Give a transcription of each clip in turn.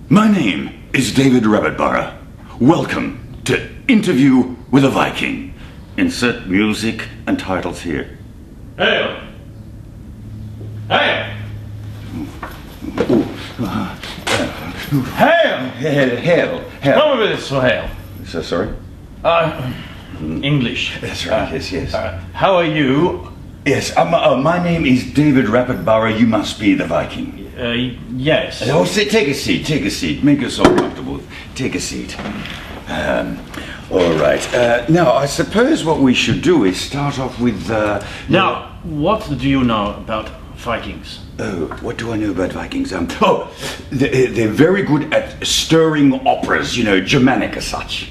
My name is David Rabbitborough. Welcome to Interview with a Viking. Insert music and titles here. Hail! Hail! Hail! Hail. Come with this, hail. So sorry? English. That's right, yes. How are you? Yes, my name is David Rabbitborough. You must be the Viking. Yes. Oh, take a seat. Make yourself comfortable. Take a seat. All right. Now, I suppose what we should do is start off with... Now, what do you know about Vikings? Oh, what do I know about Vikings? They're very good at stirring operas, Germanic as such.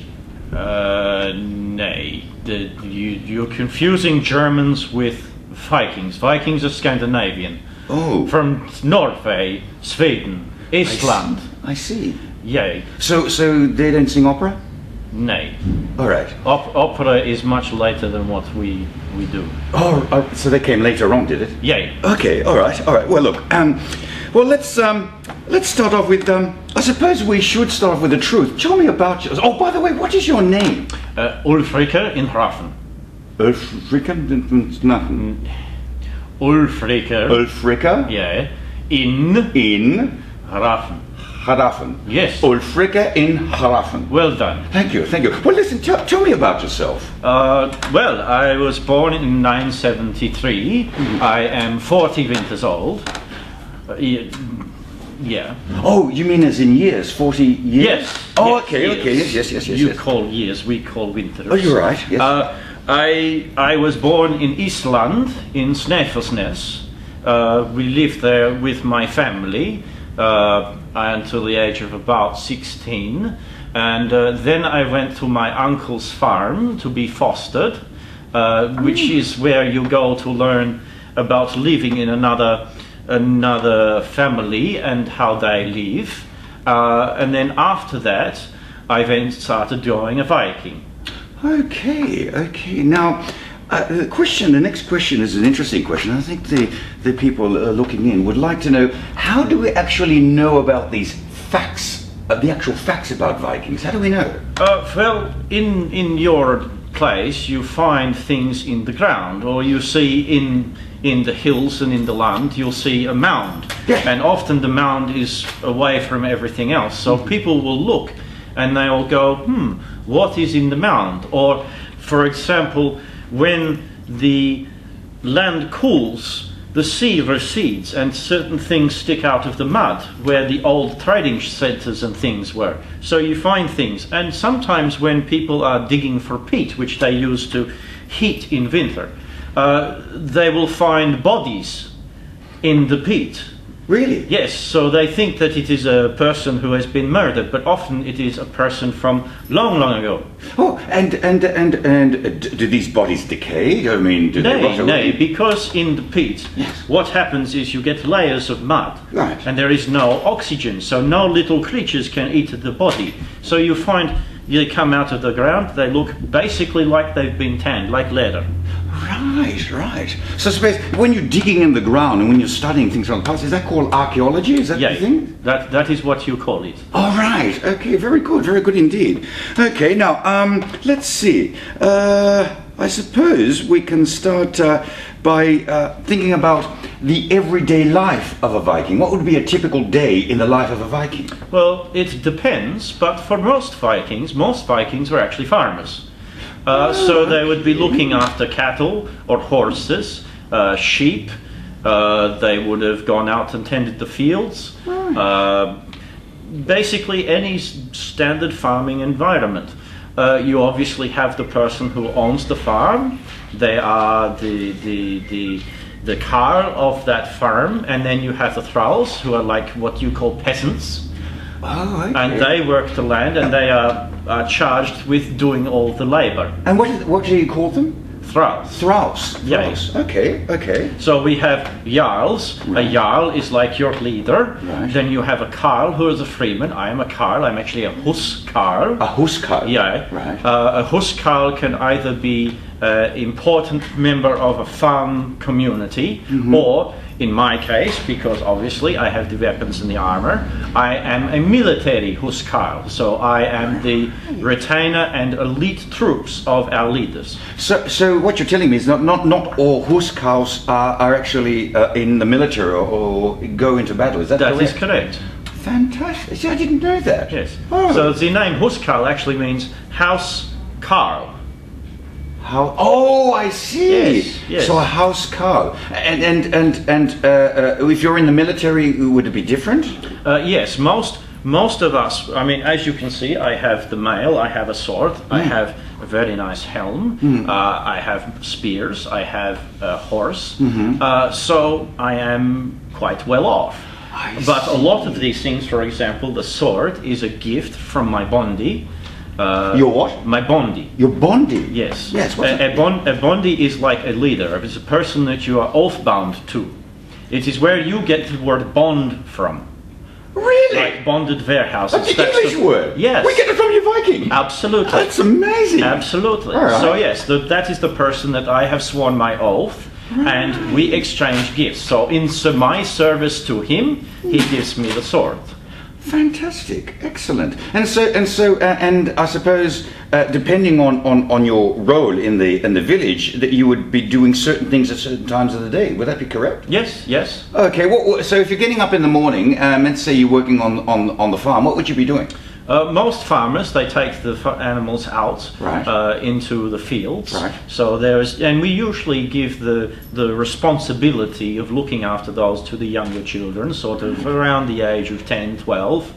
Nay. You're confusing Germans with Vikings. Vikings are Scandinavian. Oh. From Norway, Sweden, Iceland. I see. Yay. So they don't sing opera? Nay. All right. Opera is much later than what we do. Oh, so they came later on, did it? Yay. Okay. All right. Well, look. Let's start off with. I suppose we should start off with the truth. Tell me about yours. Oh, by the way, what is your name? Ulfricka in Hrafen. Ulfricka? Nothing. Ulfricka? Yeah. In Hrafen. Yes. Ulfricka in Hrafen. Well done. Thank you. Well, listen, tell me about yourself. Well, I was born in 973. Mm-hmm. I am 40 winters old. Yeah. Oh, you mean as in years? 40 years? Yes. Oh, yes, okay. Yes. You call years, we call winters. Oh, you're right. Yes. I was born in Iceland, in Snæfellsnes. We lived there with my family until the age of about 16. And then I went to my uncle's farm to be fostered, which is where you go to learn about living in another family and how they live. And then after that, I then started drawing a Viking. Okay. Now, the next question is an interesting question. I think the people looking in would like to know, how do we actually know about these facts, the actual facts about Vikings? How do we know? Well, in your place, you find things in the ground, or you see in the hills and in the land, you'll see a mound. Yeah. And often the mound is away from everything else. So people will look and they will go, what is in the mound? Or, for example, when the land cools, the sea recedes and certain things stick out of the mud where the old trading centers and things were. So you find things. And sometimes when people are digging for peat, which they use to heat in winter, they will find bodies in the peat. Really? Yes, so they think that it is a person who has been murdered, but often it is a person from long ago. Oh, and do these bodies decay? I mean, do they rot away? Nay, because in the peat, yes, what happens is you get layers of mud, right, and there is no oxygen, so no little creatures can eat the body. So you find they come out of the ground, they look basically like they've been tanned, like leather. Right. So suppose when you're digging in the ground and when you're studying things from the past, is that called archaeology? Is that the thing? That is what you call it. All right. Okay. Very good indeed. Okay. Now, let's see. I suppose we can start by thinking about the everyday life of a Viking. What would be a typical day in the life of a Viking? Well, it depends, but for most Vikings were actually farmers. So they would be looking after cattle or horses, sheep. They would have gone out and tended the fields. Basically any standard farming environment. You obviously have the person who owns the farm. They are the carl of that farm, and then you have the thralls, who are like what you call peasants. Oh, okay. And they work the land, and they are charged with doing all the labor. And what do you call them? Thralls. Thralls. Yes. Okay. So we have jarls. Right. A jarl is like your leader. Right. Then you have a carl who is a freeman. I am a carl. I'm actually a huskarl. A huskarl. Yeah. Right. A huskarl can either be important member of a farm community, or in my case, because obviously I have the weapons and the armor, I am a military huskarl. So I am the retainer and elite troops of our leaders. So what you're telling me is not all huskarls are actually in the military or go into battle. Is that correct? That is correct. Fantastic. See, I didn't know that. Yes. Oh. So the name huskarl actually means house carl. How? Oh, I see. Yes, yes. So a house carl. And if you're in the military, would it be different? Yes, most of us. I mean, as you can see, I have the mail. I have a sword. I have a very nice helm. I have spears. I have a horse. So I am quite well off. But a lot of these things, for example, the sword is a gift from my bondi. Your what? My bondi. Your bondi? Yes. Yes. A bondi is like a leader. It's a person that you are oath bound to. It is where you get the word bond from. Really? Like bonded warehouses. That's the English word? Yes. We get it from your Viking? Absolutely. That's amazing. Absolutely. All right. So yes, that is the person that I have sworn my oath, and we exchange gifts. So in my service to him, he gives me the sword. Fantastic, excellent. And I suppose depending on your role in the village, that you would be doing certain things at certain times of the day. Would that be correct? Yes, yes. Okay. So if you're getting up in the morning, let's say you're working on the farm, what would you be doing? Most farmers, they take the animals out into the fields. Right. So and we usually give the responsibility of looking after those to the younger children, sort of around the age of 10, 12.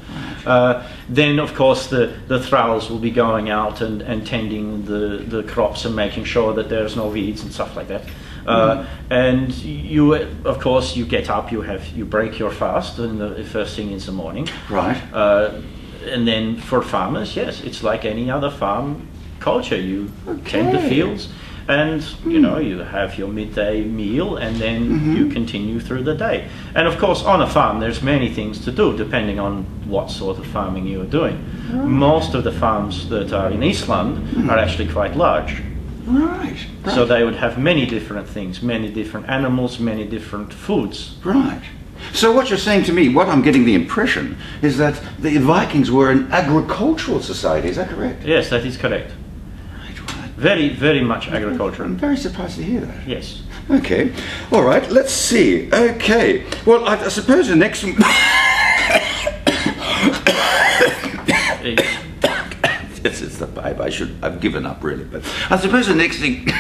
Then, of course, the thralls will be going out and tending the crops and making sure that there's no weeds and stuff like that. And you, of course, you get up, you break your fast in the first thing in the morning. Right. And then for farmers, yes, it's like any other farm culture. You tend the fields, and you have your midday meal, and then you continue through the day. And of course, on a farm, there's many things to do depending on what sort of farming you are doing. Most of the farms that are in Iceland are actually quite large. Right. So they would have many different things, many different animals, many different foods. Right. So what you're saying to me, what I'm getting the impression, is that the Vikings were an agricultural society. Is that correct? Yes, that is correct. Right. Very, very much agricultural. I'm very surprised to hear that. Yes. Okay. All right. Let's see. Okay. Well, I suppose the next. It's the pipe. I've given up really. But I suppose the next thing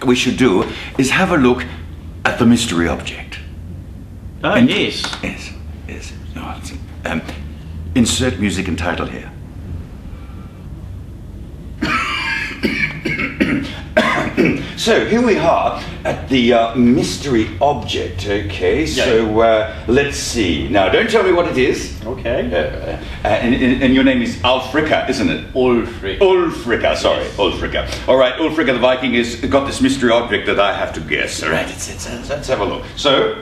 we should do is have a look at the mystery object. Oh, yes. Yes. No, insert music and title here. So here we are at the mystery object. Okay, Yeah. so let's see. Now, don't tell me what it is. Okay. And your name is Alfricka, isn't it? Ulfric. Ulfricka, sorry, Yes. Ulfricka. All right, Ulfricka the Viking has got this mystery object that I have to guess. All right, let's have a look. So,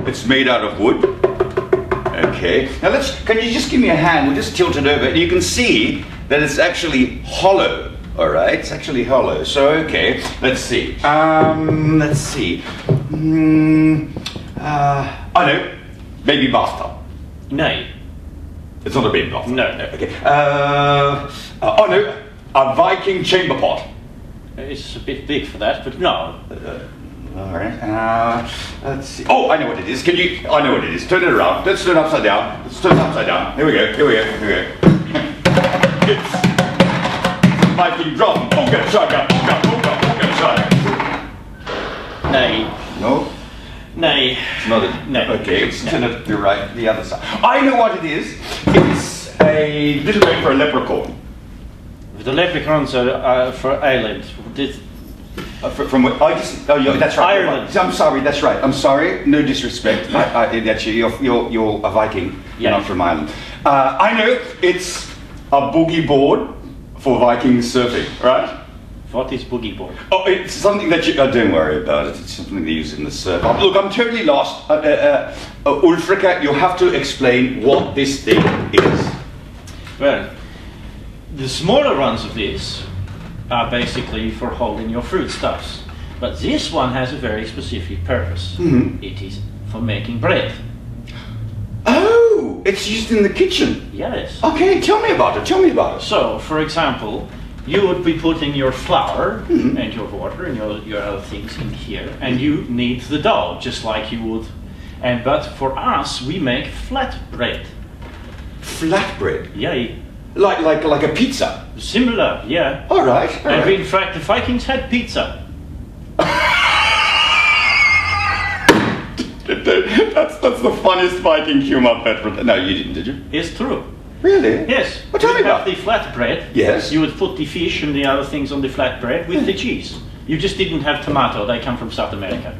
it's made out of wood. Okay. Now can you just give me a hand? We'll just tilt it over. You can see that it's actually hollow. All right, it's actually hollow. So, okay, let's see. Let's see. I know, baby bathtub. No. It's not a baby bathtub. No. Okay. Oh no, a Viking chamber pot. It's a bit big for that, but no. All right. Let's see. Oh, I know what it is. I know what it is. Turn it around. Let's turn it upside down. Let's turn it upside down. Here we go. It's Viking drum. Get shotgun. Get shotgun. Nay. No. Nay. It's not a. No. Okay. Let's turn it the other side. I know what it is. It's a little bit for a leprechaun. The leprechauns are for Ireland. From what I just that's right. Ireland. I'm sorry. That's right. I'm sorry. No disrespect. Actually, you're a Viking. You're not from Ireland. I know it's a boogie board for Viking surfing, right? What is boogie board? Oh, it's something that you don't worry about it. It's something they use in the surf. Look, I'm totally lost. Ulfricka, you have to explain what this thing is. Well, the smaller ones of this are basically for holding your foodstuffs. But this one has a very specific purpose. It is for making bread. Oh, it's used in the kitchen. Yes. Okay, tell me about it. Tell me about it. So, for example, you would be putting your flour and your water and your other things in here, and you knead the dough just like you would. But for us, we make flat bread. Flatbread? Yeah. Like a pizza? Similar, yeah. All right. And in fact, the Vikings had pizza. That's the funniest Viking humor I've heard. No, you didn't, did you? It's true. Really? Yes. Well, tell me about the flatbread. Yes. You would put the fish and the other things on the flatbread with the cheese. You just didn't have tomato. They come from South America.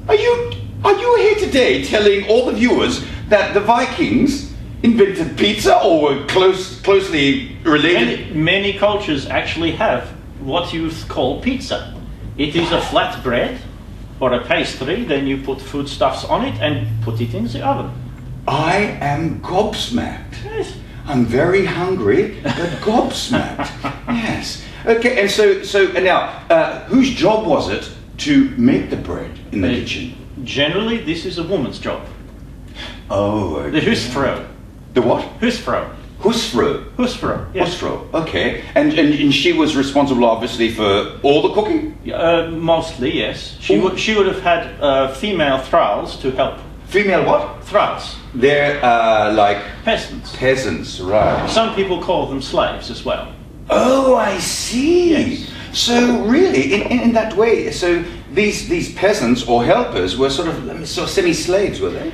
Are you here today telling all the viewers that the Vikings invented pizza or were closely related? Many cultures actually have what you call pizza. It is a flat bread or a pastry, then you put foodstuffs on it and put it in the oven. I am gobsmacked. Yes. I'm very hungry, but gobsmacked. Yes. Okay, and so now, whose job was it to make the bread in the kitchen? Generally, this is a woman's job. Oh, okay. The husfrau. The what? Husfrau. Husfrau. Husfrau. Yes. Husfrau. Okay, and she was responsible, obviously, for all the cooking. Mostly, yes. She would have had female thralls to help. Female what? Thralls. They're like peasants. Peasants, right? Some people call them slaves as well. Oh, I see. Yes. So really, in that way, so these peasants or helpers were sort of semi-slaves, were they?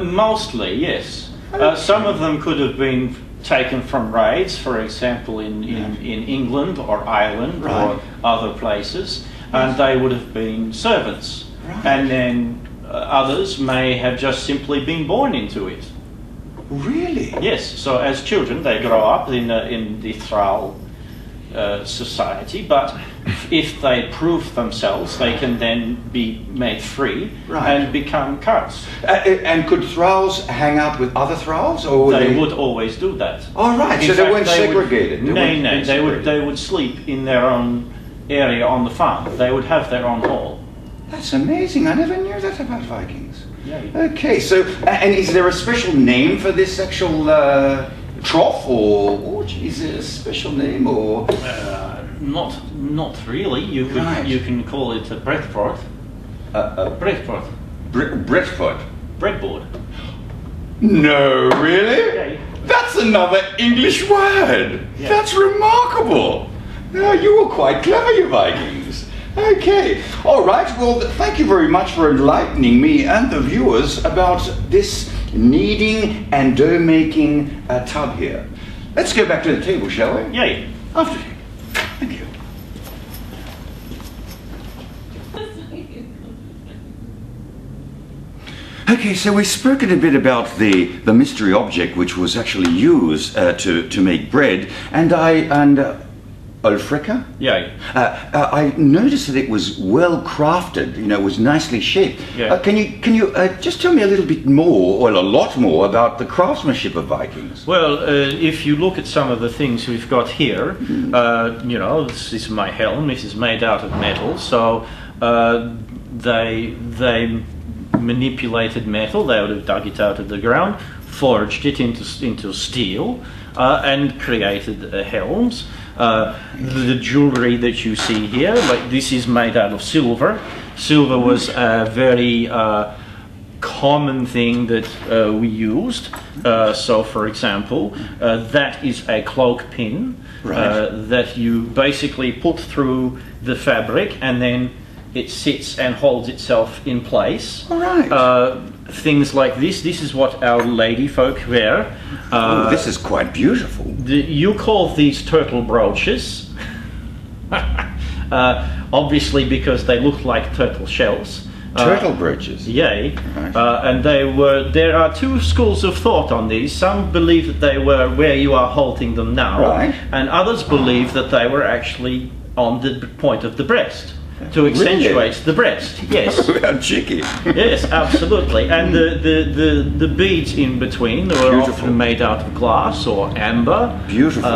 Mostly, yes. Some of them could have been taken from raids, for example, in England or Ireland or other places, and they would have been servants. Right. And then others may have just simply been born into it. Really? Yes. So as children, they grow up in the Thrall society, but if they prove themselves, they can then be made free and become cards. And could thralls hang out with other thralls, or they would always do that? All right, so they weren't segregated. They would sleep in their own area on the farm. They would have their own hall. That's amazing. I never knew that about Vikings. Yeah. Okay, so and is there a special name for this actual trough, or is there a special name, or? Not really. You can call it a breadboard. Breadboard. Breadboard. Breadboard. No, really? Yeah. That's another English word. Yeah. That's remarkable. You were quite clever, you Vikings. Okay. All right. Well, thank you very much for enlightening me and the viewers about this kneading and dough making tub here. Let's go back to the table, shall we? Yay. After you. Thank you. Okay, so we've spoken a bit about the mystery object which was actually used to make bread, and Alfricka? Yeah. I noticed that it was well crafted. You know, it was nicely shaped. Yeah. Can you just tell me a little bit more, or a lot more, about the craftsmanship of Vikings? Well, if you look at some of the things we've got here, you know, this is my helm. This is made out of metal, so they manipulated metal. They would have dug it out of the ground, forged it into steel, and created helms. The jewelry that you see here, like this, is made out of silver. Silver was a very common thing that we used. So, for example, that is a cloak pin that you basically put through the fabric, and then it sits and holds itself in place. All right. Things like this is what our lady folk wear. This is quite beautiful. You call these turtle brooches, obviously because they look like turtle shells. Turtle brooches? Yay. Right. And there are two schools of thought on these. Some believe that they were where you are holding them now, and others believe that they were actually on the point of the breast, to accentuate the breast. Yes. How cheeky. Yes, absolutely. And the beads in between were often made out of glass or amber. Beautiful.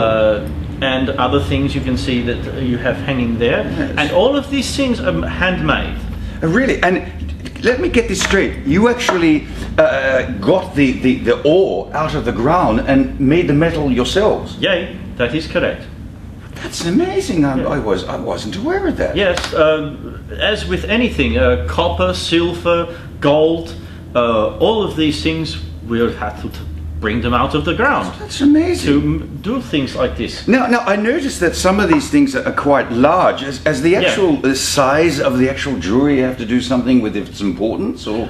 and other things you can see that you have hanging there. Yes. And all of these things are handmade. Really? And let me get this straight. You actually got the ore out of the ground and made the metal yourselves? Yay, that is correct. That's amazing. I wasn't aware of that. Yes, as with anything, copper, silver, gold, all of these things, we'll have to bring them out of the ground. That's amazing. To do things like this. Now I noticed that some of these things are quite large. As the actual size of the actual jewelry have to do something with its importance, or?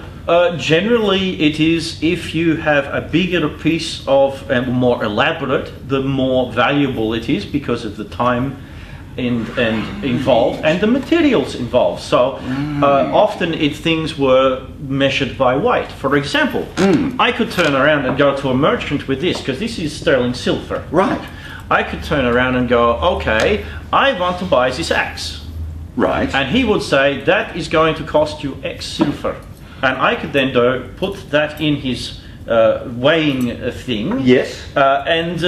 Generally, it is if you have a bigger piece of more elaborate, the more valuable it is because of the time and involved and the materials involved. So often things were measured by weight. For example, I could turn around and go to a merchant with this because this is sterling silver. Right. I could turn around and go, okay, I want to buy this axe. Right. And he would say that is going to cost you X silver. And I could then put that in his weighing thing. Yes. And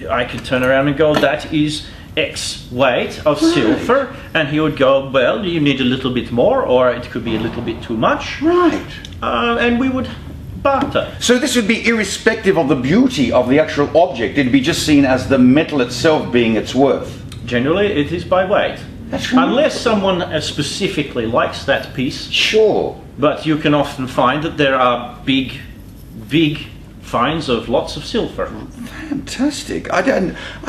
I could turn around and go, that is X weight of silver. And he would go, well, you need a little bit more, or it could be a little bit too much. Right. And we would barter. So this would be irrespective of the beauty of the actual object. It'd be just seen as the metal itself being its worth. Generally, it is by weight. That's right. Unless someone specifically likes that piece. Sure. But you can often find that there are big finds of lots of silver. Fantastic! I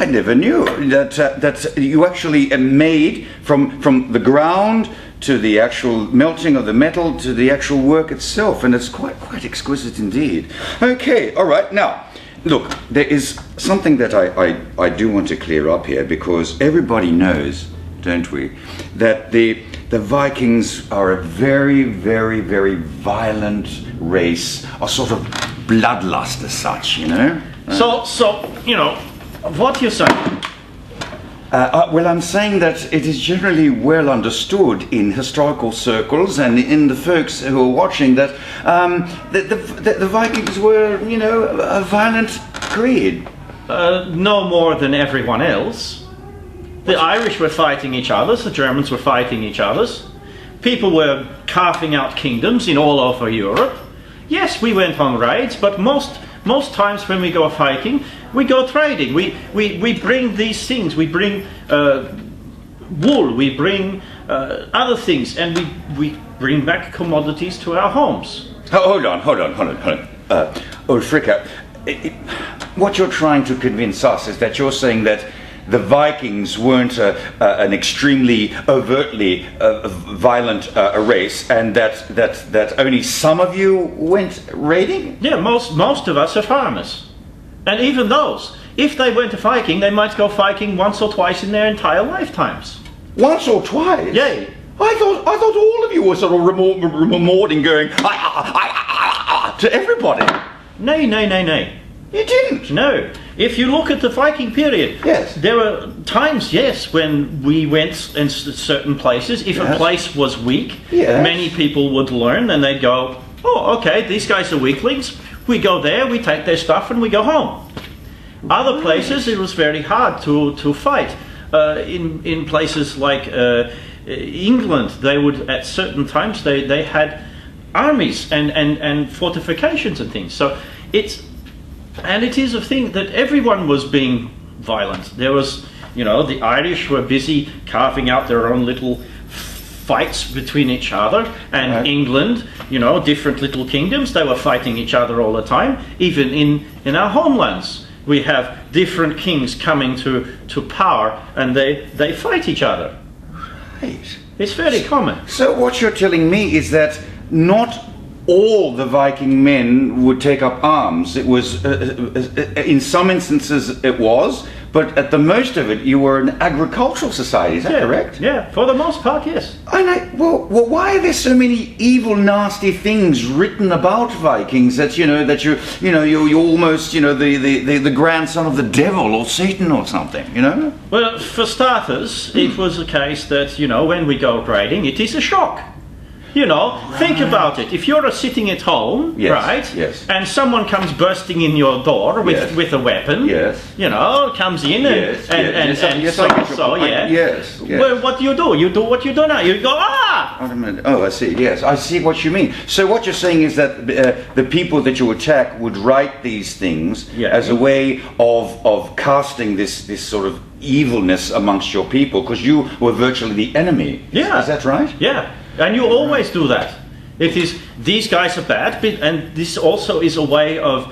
never knew that you actually made from the ground to the actual melting of the metal to the actual work itself, and it's quite exquisite indeed. Okay, all right. Now, look, there is something that I do want to clear up here, because everybody knows, don't we, that the Vikings are a very, very, very violent race, a sort of bloodlust as such, you know? So you know, what you're saying? Well, I'm saying that it is generally well understood in historical circles and in the folks who are watching that the Vikings were, you know, a violent breed. No more than everyone else. The Irish were fighting each other, the Germans were fighting each other. People were carving out kingdoms in all over Europe. Yes, we went on raids, but most times when we go Viking, we go trading. We bring these things. We bring wool. We bring other things, and we bring back commodities to our homes. Hold on. Alfricka, what you're trying to convince us is that you're saying that the Vikings weren't an extremely overtly violent race, and that only some of you went raiding? Yeah, most of us are farmers. And even those, if they went to Viking, they might go Viking once or twice in their entire lifetimes. Once or twice? Yay. I thought all of you were sort of remording, going to everybody. Nay. You didn't? No. If you look at the Viking period, yes, there were times, yes, when we went in certain places. If a place was weak, many people would learn, and they'd go, oh, okay, these guys are weaklings. We go there, we take their stuff, and we go home. Other places, it was very hard to fight. In places like England, they would, at certain times, they had armies and fortifications and things. So it is a thing that everyone was being violent. There was, you know, the Irish were busy carving out their own little fights between each other, and England, you know, different little kingdoms, they were fighting each other all the time. Even in our homelands, we have different kings coming to power, and they fight each other. Right. It's very common. So what you're telling me is that not all the Viking men would take up arms. It was, in some instances it was, but at the most of it you were an agricultural society, is that correct? Yeah, for the most part, yes. And well, why are there so many evil, nasty things written about Vikings that, you're almost, the grandson of the devil or Satan or something, you know? Well, for starters, it was a case that, when we go raiding, it is a shock. You know, think about it. If you're sitting at home, Yes, right, yes. and someone comes bursting in your door with a weapon, Yes. you know, comes in Yes, yes, so yeah. Yes, yes. Well, what do? You do what you do now. You go, ah! Wait a minute. Oh, I see. Yes, I see what you mean. So what you're saying is that the people that you attack would write these things as a way of casting this sort of evilness amongst your people, because you were virtually the enemy. Yeah. Is that right? Yeah, and you always do that. It is, these guys are bad, and this also is a way of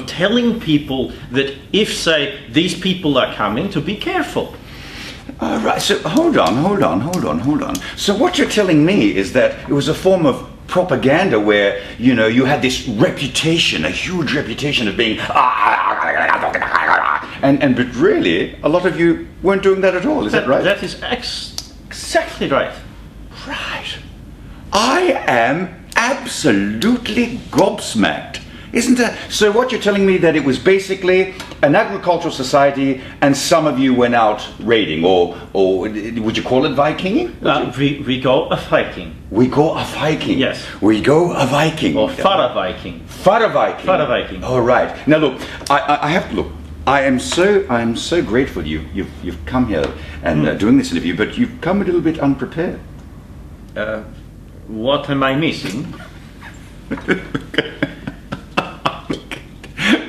telling people that if, say, these people are coming, to be careful. All right, so hold on. So what you're telling me is that it was a form of propaganda where, you know, you had this reputation, a huge reputation of being but really, a lot of you weren't doing that at all, is that right? That is exactly right. Right. I am absolutely gobsmacked. Isn't it? So what you're telling me that it was basically an agricultural society and some of you went out raiding, or would you call it Vikinging? We go a Viking. We go a Viking. Yes. We go a Viking. Or Fara Viking. Fara Viking. Fara Viking. All right. Now look, I have to look. I am so grateful you've come here and doing this interview, but you've come a little bit unprepared. What am I missing?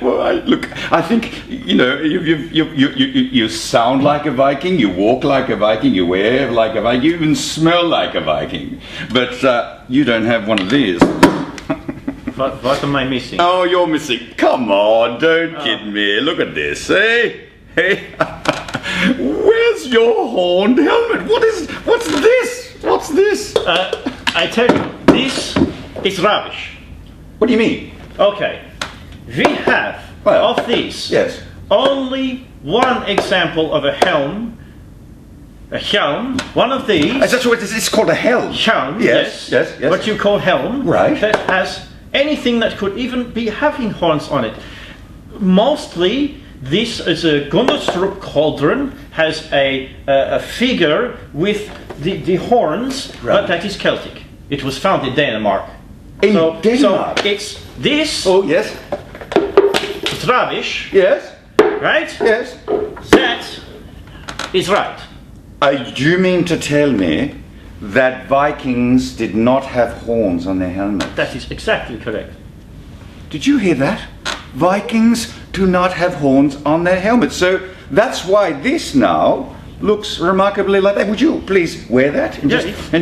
Well, I think, you know, you sound like a Viking, you walk like a Viking, you wear like a Viking, you even smell like a Viking. But you don't have one of these. What am I missing? Oh, you're missing. Come on, don't kid me. Look at this, eh? Hey, where's your horned helmet? What's this? What's this? I tell you, this is rubbish. What do you mean? Okay, we have of these only one example of a helm. A helm, one of these. That's what it's called, a helm. Helm, yes. What you call helm, right? That has anything that could even be having horns on it. Mostly, this is a Gunnerstrup cauldron, has a figure with the horns, but that is Celtic. It was found in Denmark. Denmark? So it's this. Oh, yes. It's rubbish. Yes. Right? Yes. That is right. Do you mean to tell me that Vikings did not have horns on their helmets? That is exactly correct. Did you hear that? Vikings do not have horns on their helmets. So that's why this now looks remarkably like that. Would you please wear that and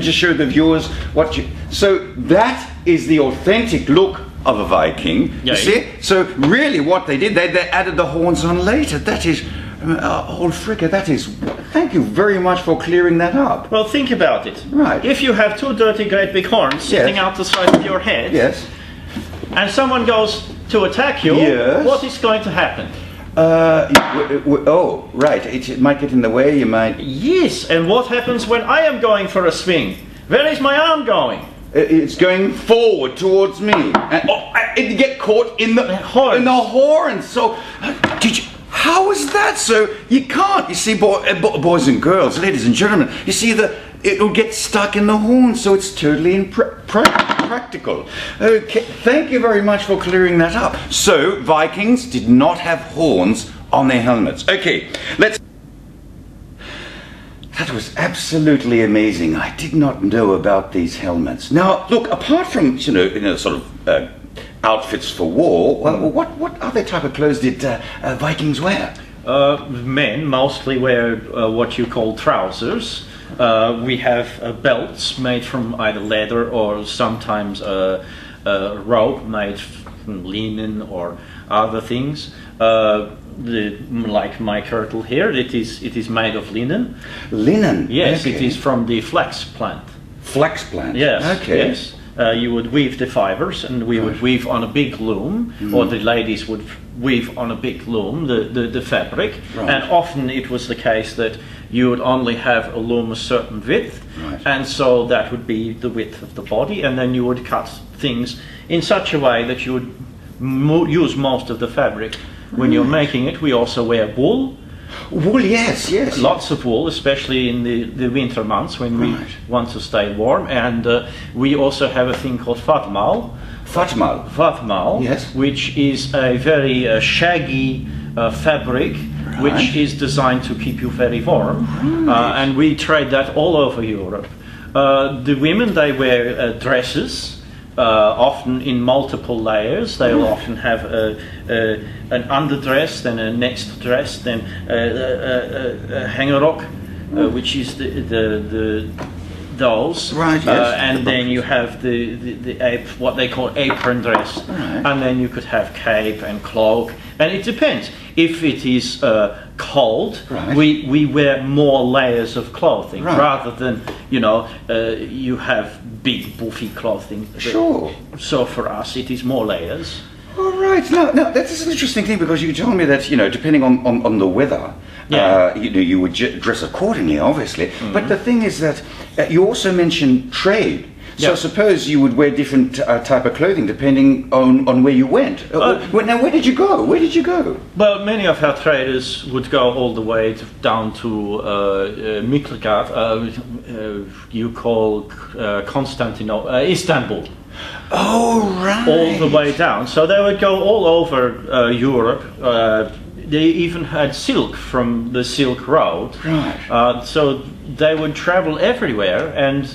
just show the viewers what you... So that is the authentic look of a Viking. You see? So really what they did, they added the horns on later. That is... Alfricka, that is... Thank you very much for clearing that up. Well, think about it. Right. If you have two dirty great big horns sitting out the side of your head, and someone goes to attack you, what is going to happen? Oh, right. It might get in the way, you might... Yes, and what happens when I am going for a swing? Where is my arm going? It's going forward towards me. And it get caught in the horns. So, did you... How is that? So you can't. You see, boys and girls, ladies and gentlemen, you see it'll get stuck in the horn, so it's totally impractical. Okay, thank you very much for clearing that up. So Vikings did not have horns on their helmets. Okay, let's... That was absolutely amazing. I did not know about these helmets. Now, look, apart from, sort of outfits for war, what other type of clothes did Vikings wear? Men mostly wear what you call trousers. We have belts made from either leather or sometimes a rope made from linen or other things. Like my kirtle here, it is made of linen. Linen? Yes, okay. It is from the flax plant. Flax plant? Yes. Okay. Yes. You would weave the fibers, and we would weave on a big loom, or the ladies would weave on a big loom the fabric. Right. And often it was the case that you would only have a loom a certain width, and so that would be the width of the body, and then you would cut things in such a way that you would use most of the fabric when you're making it. We also wear wool. Wool, yes, yes. Lots of wool, especially in the winter months when we want to stay warm. And we also have a thing called fatmal. Fatmal, yes. Which is a very shaggy fabric, which is designed to keep you very warm. And we trade that all over Europe. The women, they wear dresses. Often in multiple layers. They'll often have an underdress, then a next dress, then a hangerrock, which is the dolls. Right. Yes. And then you have the what they call apron dress, and then you could have cape and cloak. And it depends. If it is cold, we wear more layers of clothing rather than you have big buffy clothing. Sure. So for us, it is more layers. All right. Now that's an interesting thing because you told me that depending on the weather, you would dress accordingly, obviously. But the thing is that you also mentioned trade. So I suppose you would wear different type of clothing depending on where you went. Now, where did you go? Well, many of our traders would go all the way down to Miklagard, you call Constantinople, Istanbul. Oh, right. All the way down. So they would go all over Europe. They even had silk from the Silk Road. Right. So they would travel everywhere, and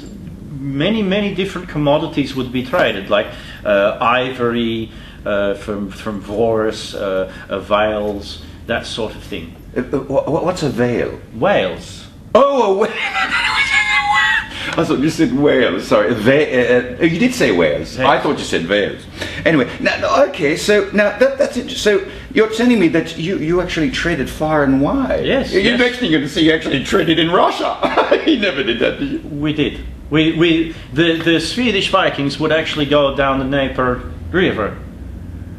many different commodities would be traded, like ivory from Voris, veils, that sort of thing. What's a veil? Whales. Oh, a whale. I thought you said Wales. Sorry, you did say Wales. I thought you said veils. Anyway, so that's interesting. So you're telling me that you actually traded far and wide. Yes. You're next thing you're going to say you actually traded in Russia. You never did that, did you? We did. The Swedish Vikings would actually go down the Dnieper River.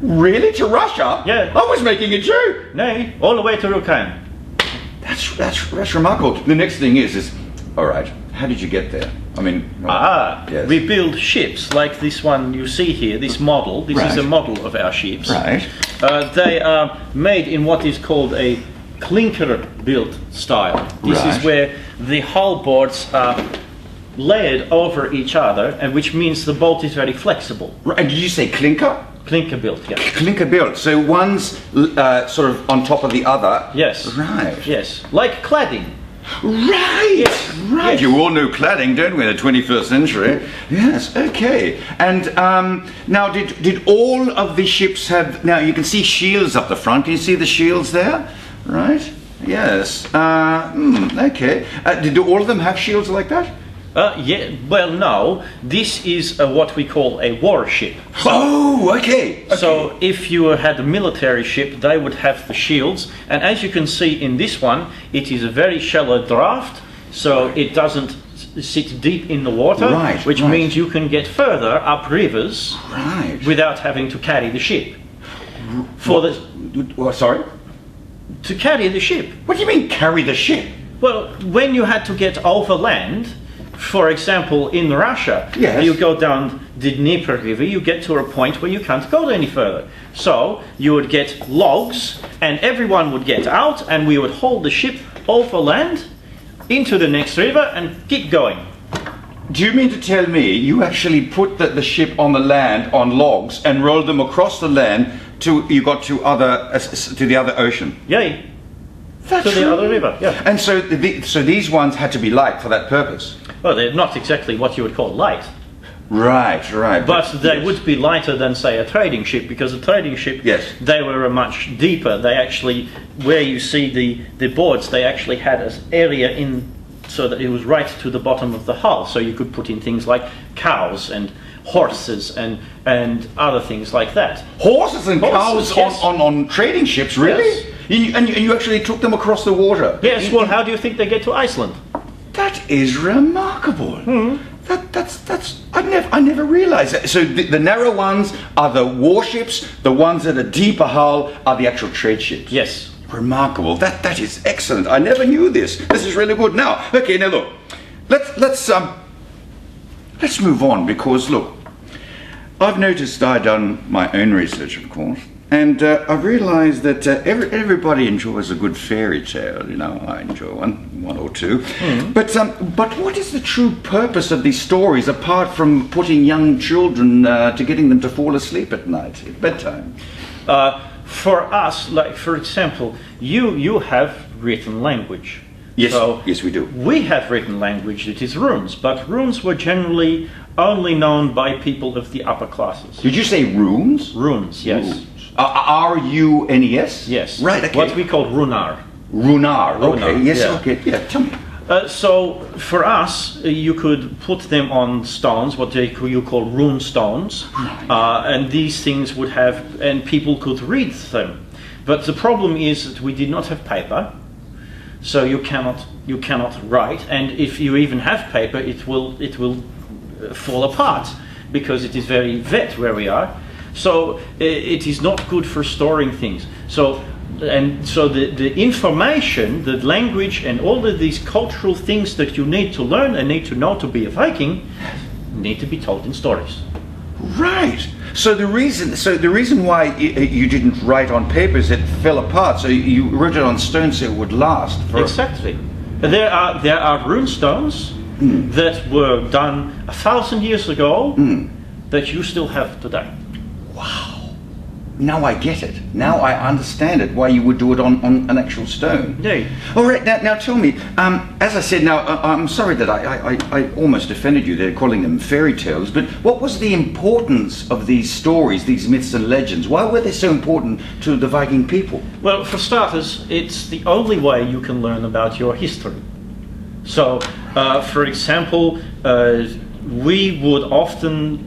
Really? To Russia? Yeah. I was making a joke. No, all the way to Ukraine. That's remarkable. The next thing is all right. How did you get there? I mean, yes. We build ships like this one you see here. This model. This is a model of our ships. Right. They are made in what is called a Clinker built style. This is where the hull boards are layered over each other, and which means the boat is very flexible. Right. And did you say clinker? Clinker built, yeah. Clinker built. So one's sort of on top of the other. Yes. Right. Yes. Like cladding. Right. Yes. Right. Yes. You all know cladding, don't we, in the 21st century? Yes. Okay. And now, did all of the ships have? Now you can see shields up the front. Can you see the shields there? Right. Yes. Okay. Did all of them have shields like that? Well, no. This is what we call a warship. Okay. So if you had a military ship, they would have the shields. And as you can see in this one, it is a very shallow draft, so it doesn't sit deep in the water, which means you can get further up rivers without having to carry the ship. Sorry? To carry the ship. What do you mean, carry the ship? Well, when you had to get overland, for example, in Russia, you go down the Dnieper River, you get to a point where you can't go any further. So you would get logs, and everyone would get out, and we would hold the ship overland into the next river and keep going. Do you mean to tell me you actually put the ship on the land on logs and rolled them across the land to the other ocean? Yeah. To the other river, yeah. And so these ones had to be light for that purpose? Well, they're not exactly what you would call light. Right. But they would be lighter than, say, a trading ship, because a trading ship, they were much deeper. They actually, where you see the boards, they actually had an area in, so that it was right to the bottom of the hull, so you could put in things like cows and horses and other things like that. Horses and cows on trading ships, really? Yes. And you actually took them across the water? Yes, well, how do you think they get to Iceland? That is remarkable. That's I never realized that. So the narrow ones are the warships, the ones that are deeper hull are the actual trade ships. Yes. Remarkable. That is excellent. I never knew this. This is really good. Now look. Let's move on, because look, I've noticed I've done my own research, of course, And I've realised that everybody enjoys a good fairy tale. You know, I enjoy one or two. But what is the true purpose of these stories apart from putting young children to getting them to fall asleep at night at bedtime? For us, like for example, you have written language. Yes, So yes, we do. we have written language that is runes, but runes were generally only known by people of the upper classes. Did you say runes? Runes, yes. Runes. R-U-N-E-S? Yes. Right, okay. What we call runar. Runar, okay. Runar, Yes, yeah. okay. Yeah, tell me. So for us, you could put them on stones, what you call rune stones, and these things would have, and people could read them. But the problem is that we did not have paper, so you cannot write, and if you even have paper, it will fall apart because it is very wet where we are. So it is not good for storing things. So the information, the language, and all of these cultural things that you need to learn and need to know to be a Viking need to be told in stories. Right. So the reason why you didn't write on paper is it fell apart. So you wrote it on stone so it would last. Exactly. There are rune stones that were done 1,000 years ago that you still have today. Wow. Now I get it. Now I understand it, why you would do it on an actual stone. Yeah. All right, now tell me, as I said, now I'm sorry that I almost offended you there calling them fairy tales, but what was the importance of these stories, these myths and legends? Why were they so important to the Viking people? Well, for starters, it's the only way you can learn about your history. So, for example, we would often,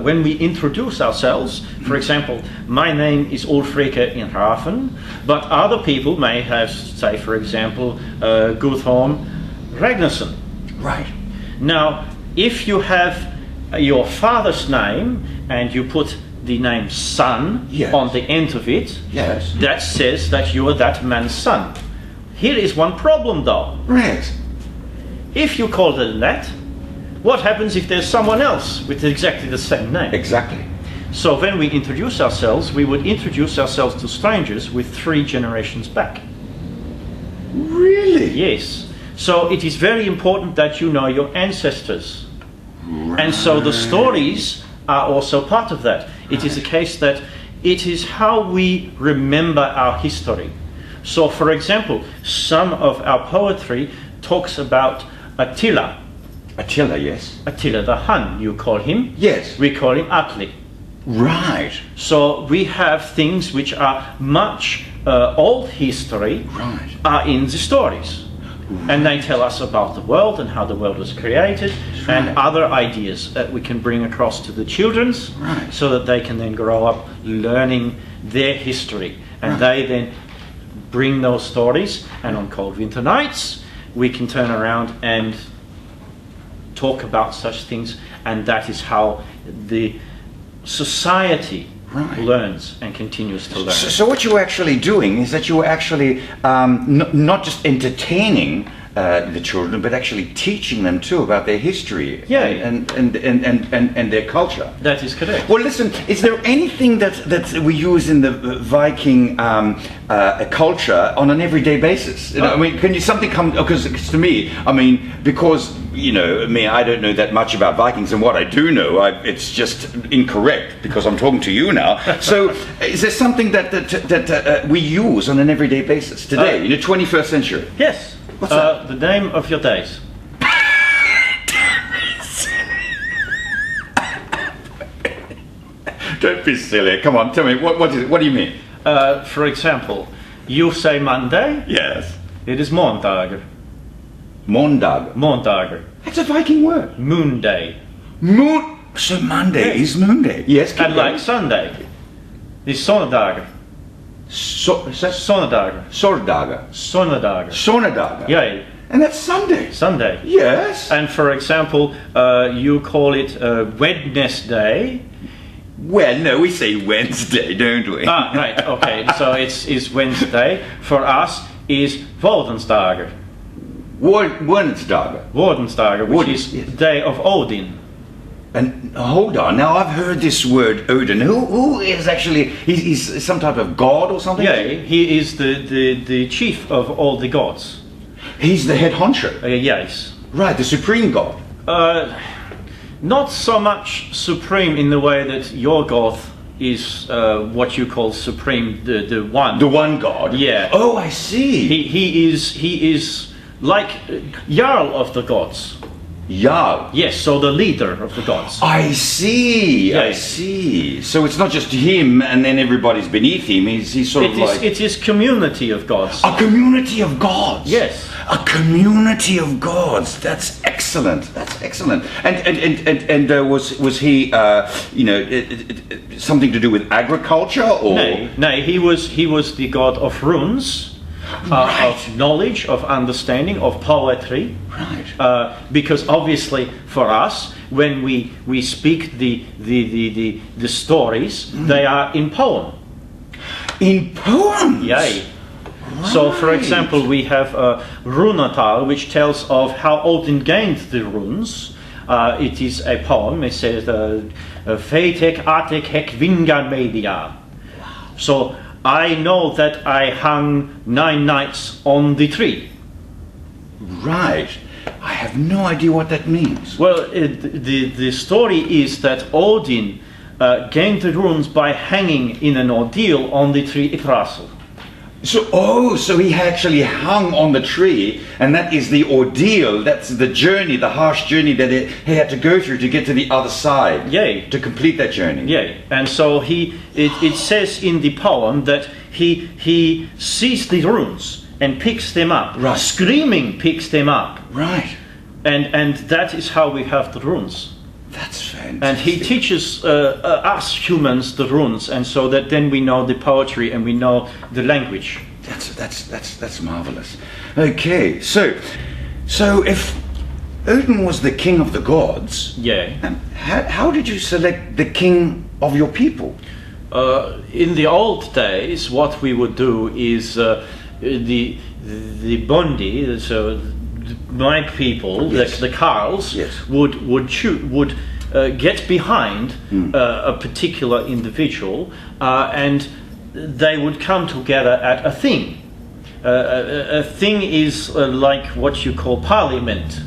when we introduce ourselves, for example, my name is Alfricka in Raven, but other people may have, say, for example, Guthorm Ragnarsson. Right. Now, if you have your father's name and you put the name son on the end of it, that says that you are that man's son. Here is one problem though. Right. If you call it that, what happens if there's someone else with exactly the same name? Exactly. So when we introduce ourselves, we would introduce ourselves to strangers with 3 generations back. Really? Yes. So it is very important that you know your ancestors. Right. And so the stories are also part of that. It is a case that it is how we remember our history. So for example, some of our poetry talks about Attila. Attila, yes. Attila the Hun, you call him. Yes. We call him Atli. Right. So we have things which are much old history are in the stories. And they tell us about the world and how the world was created and other ideas that we can bring across to the children so that they can then grow up learning their history. And they then bring those stories, and on cold winter nights we can turn around and talk about such things, and that is how the society learns and continues to learn. So what you're actually doing is that you're actually not just entertaining the children, but actually teaching them too about their history and their culture. That is correct. Well, listen, is there anything that we use in the Viking culture on an everyday basis? I mean, can you something come? Because to me, I mean, because I don't know that much about Vikings, and what I do know, it's just incorrect because I'm talking to you now. So, is there something that we use on an everyday basis today in the 21st century? Yes. What's that? The name of your days. Don't be silly. Come on, tell me, what is it? What do you mean? For example, you say Monday. Yes. It is Måndagar. Måndag. Måndagar. That's a Viking word. Moon day. Moon. So Monday is Moon Day. Yes. And like Sunday is Sonnedagar. Sonnedagar. Sordagar. Sonnedagar. Sonnedagar. Yeah. And that's Sunday. Sunday. Yes. And for example, you call it Wednesday. Well, no, we say Wednesday, don't we? Right. Okay. So it's Wednesday. For us, is Wordensdagar. Wordensdagar, which is Day of Odin. And hold on, now I've heard this word Odin. Who is actually, he's some type of god or something? Yeah, he is the chief of all the gods. He's the head honcho? Yes. Right, the supreme god. Not so much supreme in the way that your god is what you call supreme, the one. The one god? Yeah. Oh, I see. He is like Jarl of the gods. Jarl? Yes, so the leader of the gods. I see, Yeah. I see. So it's not just him and then everybody's beneath him, he's sort of like... It is community of gods. A community of gods? Yes. A community of gods. That's excellent. That's excellent. And was he, something to do with agriculture or? No. He was the god of runes. Right. Of knowledge, of understanding, of poetry. Right. Because obviously for us, when we speak the stories, they are in poem. In poems? Yay. Right. So, for example, we have a runatal, which tells of how Odin gained the runes. It is a poem. It says, "Fetek atek hek vingar media." So, I know that I hung 9 nights on the tree. Right. I have no idea what that means. Well, the story is that Odin gained the runes by hanging in an ordeal on the tree Yggdrasil. So he actually hung on the tree, and that is the ordeal, that's the journey, the harsh journey that he had to go through to get to the other side. Yay. To complete that journey. Yeah, and so it says in the poem that he sees the runes and picks them up. Right. Screaming picks them up. Right. And that is how we have the runes. That's fantastic. And he teaches us humans the runes, and so that then we know the poetry and we know the language. That's marvelous. Okay, so if Odin was the king of the gods, Yeah. how did you select the king of your people? In the old days, what we would do is the Bondi, so my people, Yes. the Carls, Yes. would get behind a particular individual, and they would come together at a thing. A thing is like what you call parliament.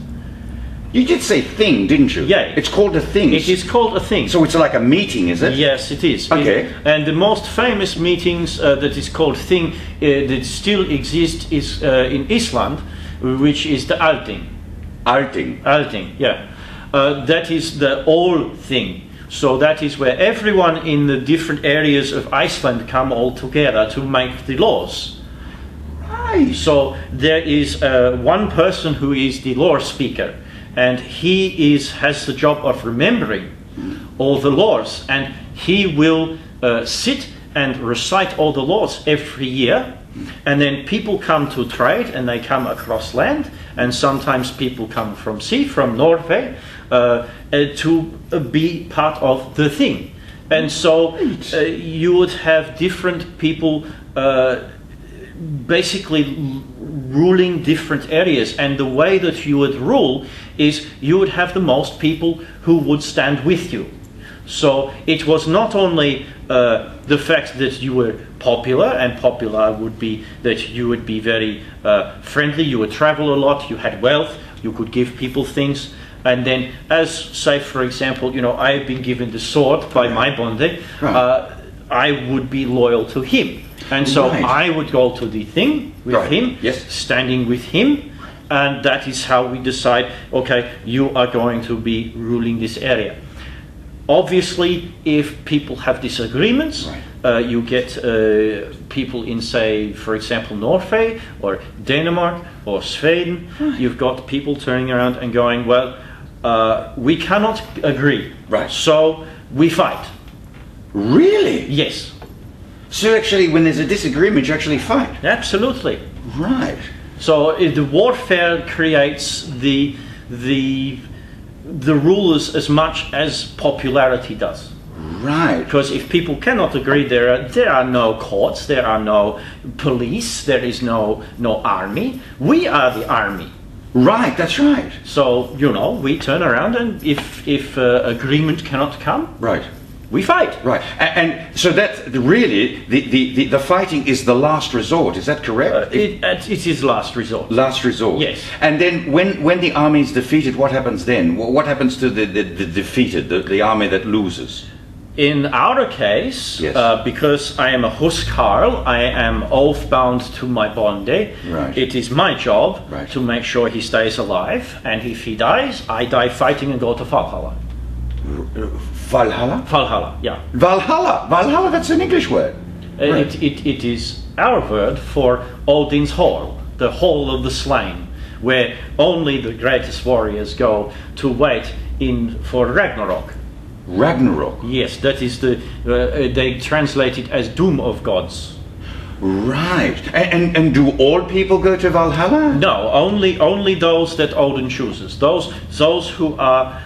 You did say thing, didn't you? Yeah. It's called a thing. It is called a thing. So it's like a meeting, is it? Yes, it is. Okay. And the most famous meetings that is called thing that still exist is in Iceland, which is the Althing. Althing. Althing, yeah. That is the all thing. So that is where everyone in the different areas of Iceland come all together to make the laws. Right. So there is one person who is the law speaker, and he has the job of remembering all the laws, and he will sit and recite all the laws every year. And then people come to trade, and they come across land, and sometimes people come from sea, from Norway, to be part of the thing. And so you would have different people basically ruling different areas, and the way that you would rule is you would have the most people who would stand with you. So it was not only the fact that you were popular, and popular would be that you would be very friendly, you would travel a lot, you had wealth, you could give people things, and then as, say for example, I've been given the sword by my bonde, Right. I would be loyal to him. And so Right. I would go to the thing with Right. him, Yes. standing with him, and that is how we decide, okay, you are going to be ruling this area. Obviously, if people have disagreements, Right. you get people in, say, for example, Norway or Denmark or Sweden. You've got people turning around and going, well, we cannot agree, Right. so we fight. Really? Yes, So actually, when there's a disagreement, you actually fight. absolutely. Right. So the warfare creates the rulers as much as popularity does. Right. Because if people cannot agree, there are no courts, there are no police, there is no army. We are the army. Right, that's right. So, we turn around, and if agreement cannot come, Right. we fight. Right, and so that really the fighting is the last resort. Is that correct? It is last resort. Last resort. Yes. And then when the army is defeated, what happens then? What happens to the defeated, the army that loses? In our case, Yes. because I am a huskarl, I am oath-bound to my bonde. Right. It is my job Right. to make sure he stays alive, and if he dies, I die fighting and go to Valhalla. Valhalla? Valhalla, yeah. Valhalla, that's an English word. Right. It is our word for Odin's hall, the hall of the slain, where only the greatest warriors go to wait for Ragnarok. Ragnarok. Yes, that is they translate it as doom of gods. Right. And do all people go to Valhalla? No, only those that Odin chooses. Those who are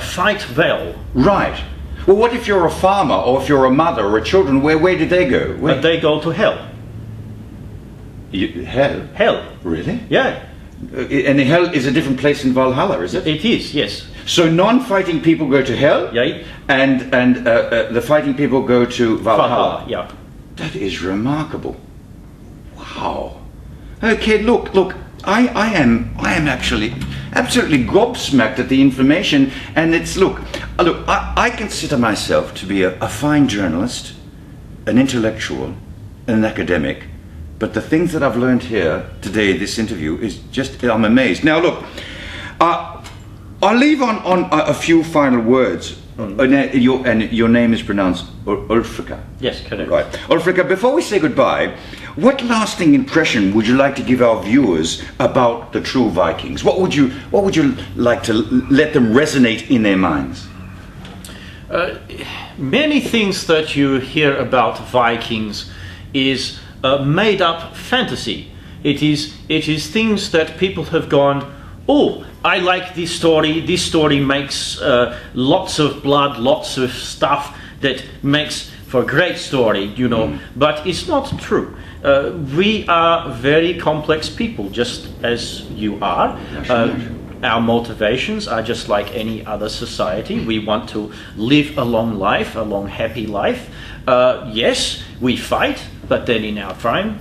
fight well. Right. Well, what if you're a farmer, or if you're a mother, or a children? Where do they go? Where? They go to hell. Hell? Hell. Really? Yeah. And hell is a different place in Valhalla, is it? It is, yes. So non-fighting people go to hell, Yeah. and the fighting people go to Valhalla. Yeah. That is remarkable. Wow. Okay, look. I am actually absolutely gobsmacked at the information, and it's look. I consider myself to be a fine journalist, an intellectual, an academic, but the things that I've learned here today, this interview, is just, I'm amazed. Now look, I'll leave on a few final words. And your name is pronounced Alfricka. Yes, correct. Right. Alfricka, before we say goodbye, what lasting impression would you like to give our viewers about the true Vikings? What would you like to let them resonate in their minds? Many things that you hear about Vikings is made up fantasy. It is things that people have gone, oh, I like this story. This story makes lots of blood, lots of stuff that makes for a great story, But it's not true. We are very complex people, just as you are. Our motivations are just like any other society. We want to live a long life, a long happy life. Yes, we fight, but then in our time,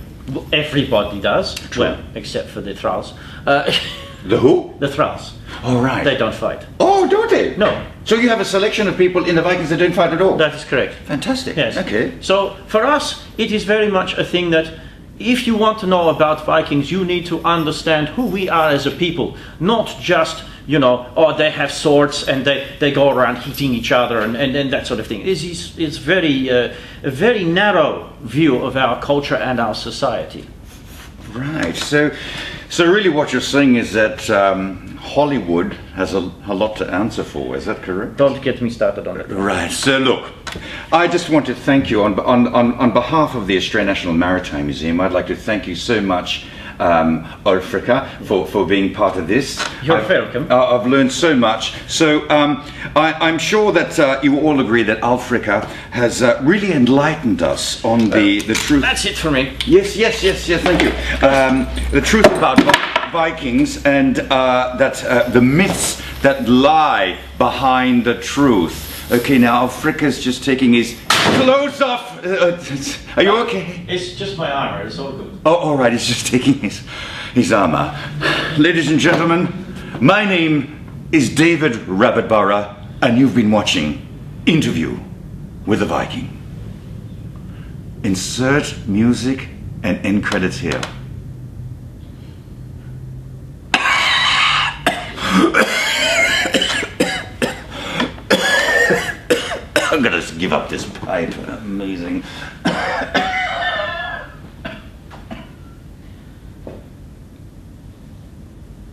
everybody does. True. Well, except for the Thralls. The who? The Thralls. Oh, right. They don't fight. Oh, don't they? No. So you have a selection of people in the Vikings that don't fight at all? That is correct. Fantastic. Yes. Okay. So for us, it is very much a thing that if you want to know about Vikings, you need to understand who we are as a people, not just, they have swords and they go around hitting each other and that sort of thing. It's very a very narrow view of our culture and our society. Right. So really what you're saying is that Hollywood has a lot to answer for. Is that correct? Don't get me started on it. Right. So look, I just want to thank you on behalf of the Australian National Maritime Museum. I'd like to thank you so much, Archaeology, for being part of this. You're welcome. I've learned so much. So I'm sure that you all agree that Archaeology has really enlightened us on the truth. That's it for me. Yes, thank you. The truth about Vikings and the myths that lie behind the truth. Okay, now Alfricka's just taking his clothes off. Are you okay? It's just my armor, it's all good. Oh, all right, he's just taking his armor. Ladies and gentlemen, my name is David Rabbitborough, and you've been watching Interview with a Viking. Insert music and end credits here. I'm gonna give up this pipe. Amazing.